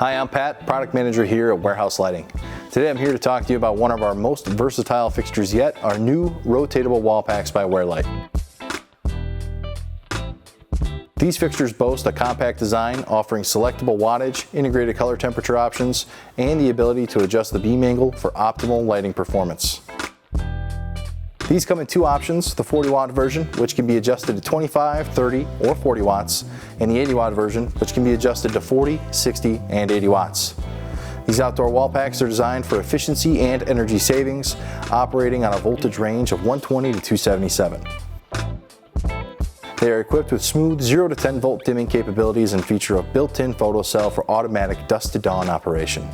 Hi, I'm Pat, product manager here at Warehouse Lighting. Today I'm here to talk to you about one of our most versatile fixtures yet, our new rotatable wall packs by WareLight. These fixtures boast a compact design offering selectable wattage, integrated color temperature options, and the ability to adjust the beam angle for optimal lighting performance. These come in two options, the 40 watt version, which can be adjusted to 25, 30, or 40 watts, and the 80 watt version, which can be adjusted to 40, 60, and 80 watts. These outdoor wall packs are designed for efficiency and energy savings, operating on a voltage range of 120 to 277. They are equipped with smooth 0 to 10 volt dimming capabilities and feature a built-in photocell for automatic dusk to dawn operation.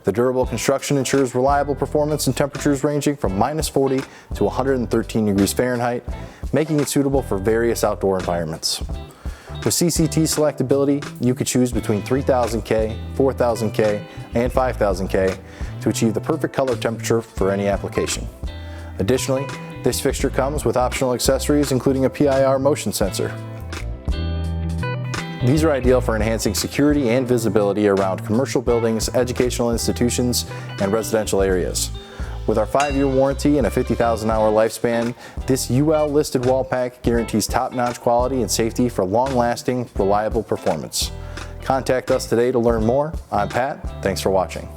The durable construction ensures reliable performance in temperatures ranging from -40 to 113 degrees Fahrenheit, making it suitable for various outdoor environments. With CCT selectability, you could choose between 3000K, 4000K, and 5000K to achieve the perfect color temperature for any application. Additionally, this fixture comes with optional accessories including a PIR motion sensor. These are ideal for enhancing security and visibility around commercial buildings, educational institutions, and residential areas. With our 5-year warranty and a 50,000 hour lifespan, this UL listed wall pack guarantees top-notch quality and safety for long-lasting, reliable performance. Contact us today to learn more. I'm Pat. Thanks for watching.